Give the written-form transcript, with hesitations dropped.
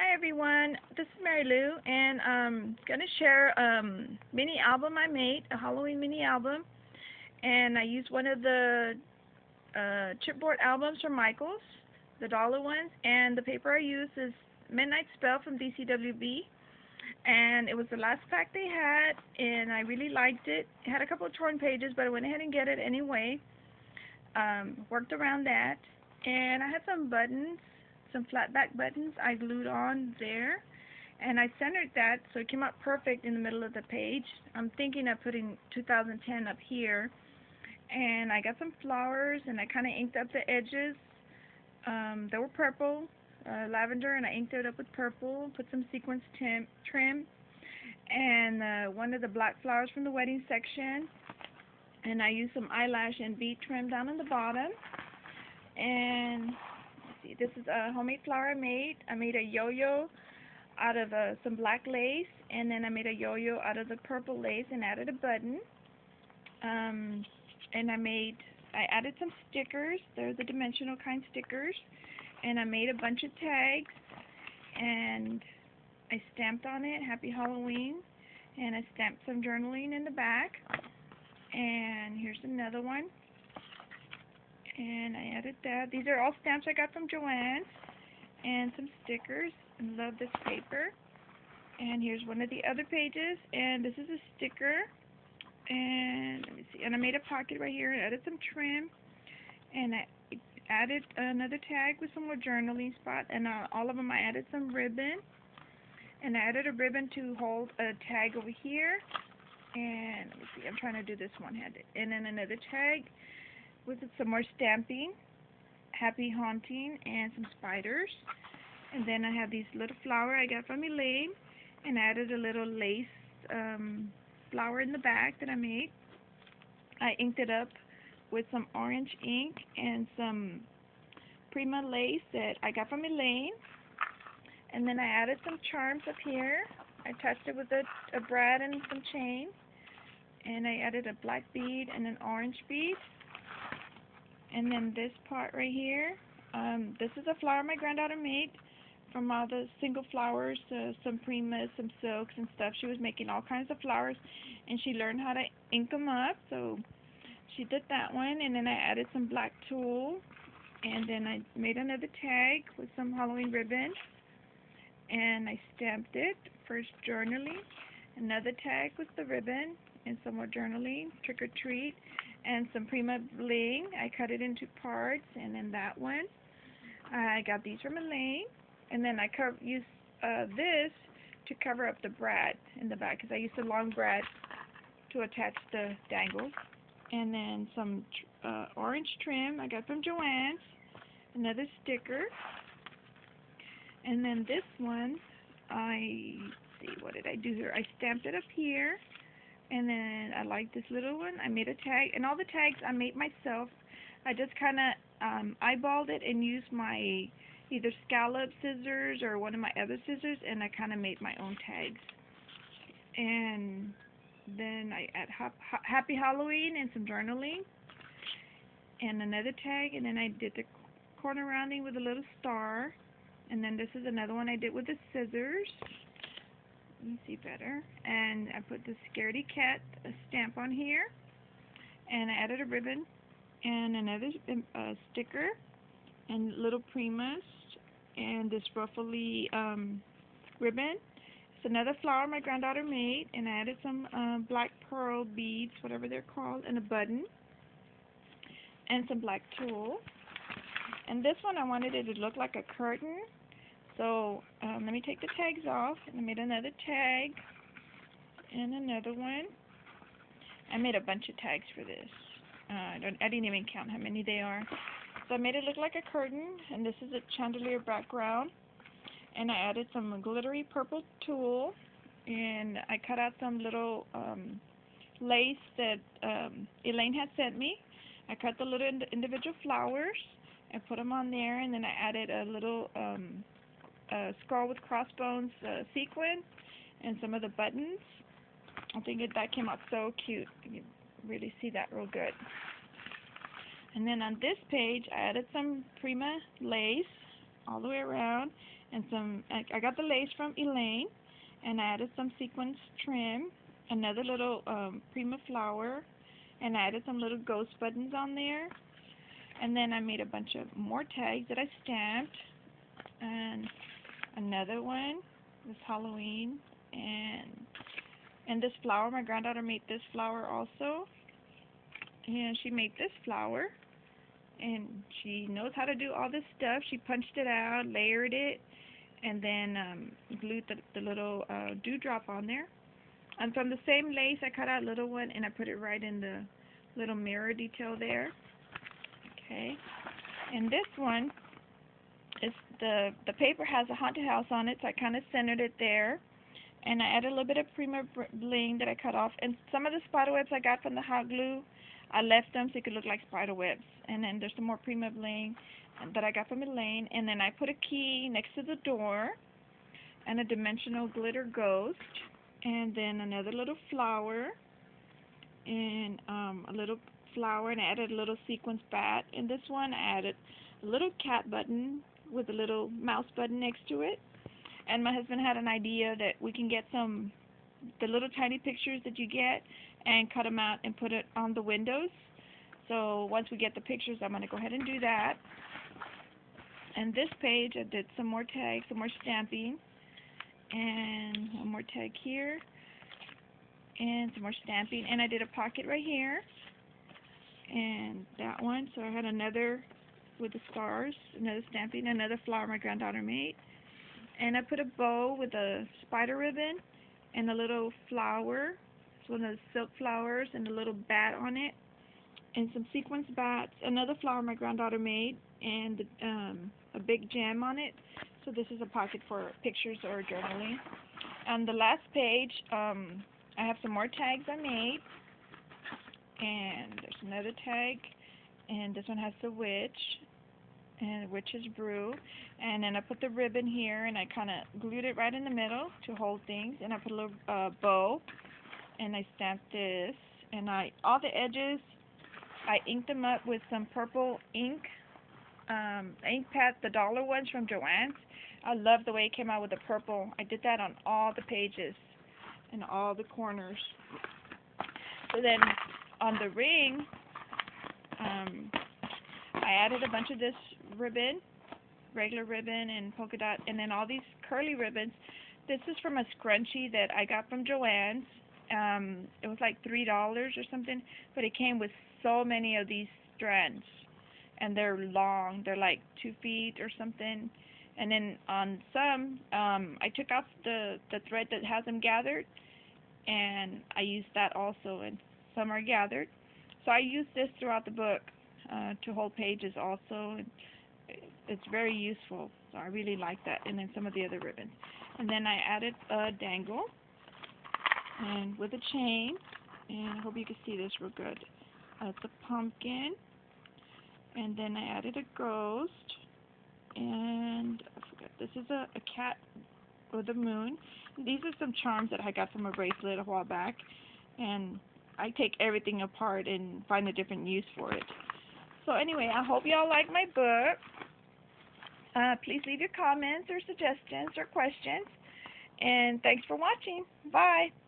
Hi everyone, this is Mary Lou, and I'm gonna share a mini album I made, a Halloween mini album, and I used one of the chipboard albums from Michaels, the dollar ones, and the paper I used is Midnight Spell from DCWB, and it was the last pack they had, and I really liked it. It had a couple of torn pages, but I went ahead and get it anyway. Worked around that, and I had some buttons, some flat back buttons I glued on there, and I centered that so it came out perfect in the middle of the page. I'm thinking of putting 2010 up here, and I got some flowers, and I kind of inked up the edges. They were purple, lavender, and I inked it up with purple, put some sequence trim, and one of the black flowers from the wedding section, and I used some eyelash and bead trim down on the bottom. And let's see, this is a homemade flower I made. I made a yo-yo out of some black lace, and then I made a yo-yo out of the purple lace and added a button. And I added some stickers. They're the dimensional kind stickers, and I made a bunch of tags, and I stamped on it Happy Halloween, and I stamped some journaling in the back. And here's another one, and I added that. These are all stamps I got from Joann's, and some stickers. I love this paper. And here's one of the other pages, and this is a sticker. And let me see, and I made a pocket right here and added some trim, and I added another tag with some more journaling spot, and all of them I added some ribbon, and I added a ribbon to hold a tag over here. And let me see, I'm trying to do this one-handed. And then another tag with some more stamping, Happy Haunting, and some spiders. And then I have these little flower I got from Elaine, and added a little lace flower in the back that I made. I inked it up with some orange ink and some Prima lace that I got from Elaine. And then I added some charms up here. I touched it with a brad and some chain, and I added a black bead and an orange bead. And then this part right here, this is a flower my granddaughter made from all the single flowers, some primas, some silks and stuff. She was making all kinds of flowers, and she learned how to ink them up, so she did that one. And then I added some black tulle, and then I made another tag with some Halloween ribbon, and I stamped it, first journaling, another tag with the ribbon, and some more journaling, trick or treat, and some Prima bling. I cut it into parts, and then that one, I got these from Elaine, and then I used this to cover up the brad in the back, because I used a long brad to attach the dangles. And then some orange trim I got from Joann's, another sticker. And then this one, what did I do here? I stamped it up here, and then I like this little one. I made a tag, and all the tags I made myself. I just kind of eyeballed it and used my either scallop scissors or one of my other scissors, and I kind of made my own tags. And then I add Happy Halloween and some journaling, and another tag, and then I did the corner rounding with a little star. And then this is another one I did with the scissors. Let me see better. And I put the Scaredy Cat stamp on here. And I added a ribbon and another sticker and little primas and this ruffly ribbon. It's another flower my granddaughter made, and I added some black pearl beads, whatever they're called, and a button and some black tulle. And this one I wanted it to look like a curtain. So let me take the tags off, and I made another tag and another one. I made a bunch of tags for this. I didn't even count how many they are. So I made it look like a curtain, and this is a chandelier background. And I added some glittery purple tulle, and I cut out some little lace that Elaine had sent me. I cut the little individual flowers and put them on there, and then I added a little skull with crossbones sequin and some of the buttons. I think that came out so cute. You can really see that real good. And then on this page, I added some Prima lace all the way around, and I got the lace from Elaine, and I added some sequins trim, another little prima flower, and I added some little ghost buttons on there. And then I made a bunch of more tags that I stamped, and another one was Halloween, and this flower, my granddaughter made this flower also, and she made this flower, and she knows how to do all this stuff. She punched it out, layered it, and then glued the little dewdrop on there. And from the same lace, I cut out a little one, and I put it right in the little mirror detail there. Okay, and this one is the paper has a haunted house on it, so I kind of centered it there, and I added a little bit of Prima bling that I cut off, and some of the spider webs I got from the hot glue, I left them so it could look like spider webs. And then there's some more Prima bling that I got from Elaine, and then I put a key next to the door, and a dimensional glitter ghost, and then another little flower, and a little flower, and I added a little sequins bat. In this one I added a little cat button with a little mouse button next to it. And my husband had an idea that we can get the little tiny pictures that you get and cut them out and put it on the windows. So once we get the pictures, I'm going to go ahead and do that. And this page I did some more tags, some more stamping, and one more tag here, and some more stamping, and I did a pocket right here, and that one. So I had another with the stars, another stamping, another flower my granddaughter made, and I put a bow with a spider ribbon and a little flower. It's one of the silk flowers, and a little bat on it, and some sequins bats, another flower my granddaughter made, and a big gem on it. So this is a pocket for pictures or journaling. On the last page, I have some more tags I made, and there's another tag, and this one has the witch, and witch's brew, and then I put the ribbon here, and I kind of glued it right in the middle to hold things, and I put a little bow, and I stamped this, and all the edges, I inked them up with some purple ink, ink pad, the dollar ones from Joann's. I love the way it came out with the purple. I did that on all the pages and all the corners. So then on the ring, I added a bunch of this ribbon, regular ribbon and polka dot, and then all these curly ribbons. This is from a scrunchie that I got from Joann's. It was like $3 or something, but it came with so many of these strands, and they're long. They're like 2 feet or something. And then on some, I took off the thread that has them gathered, and I used that also, and some are gathered. So I use this throughout the book to hold pages also. It's very useful, so I really like that. And then some of the other ribbons. And then I added a dangle, and with a chain, and I hope you can see this real good. It's a pumpkin, and then I added a ghost, and I forgot, this is a cat with a moon. These are some charms that I got from a bracelet a while back, and I take everything apart and find a different use for it. So anyway, I hope y'all like my book. Please leave your comments or suggestions or questions, and thanks for watching. Bye.